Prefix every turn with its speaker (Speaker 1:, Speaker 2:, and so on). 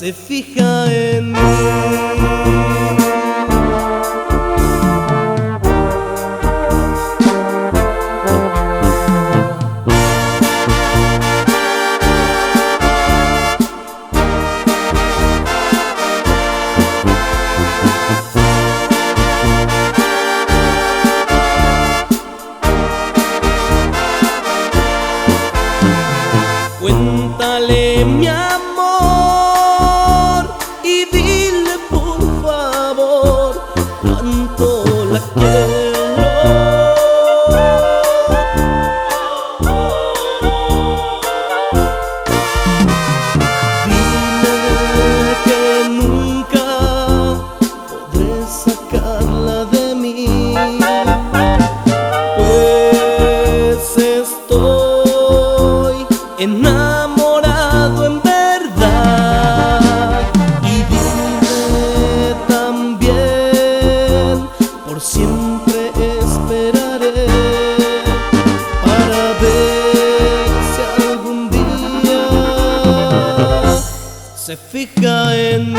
Speaker 1: se fija en mí. Cuéntale mi amor y dile por favor cuánto la quiero. Dile que nunca podré sacarla de mí, pues estoy enamorado en verdad. Y dile también, por siempre esperaré para ver si algún día se fija en mí.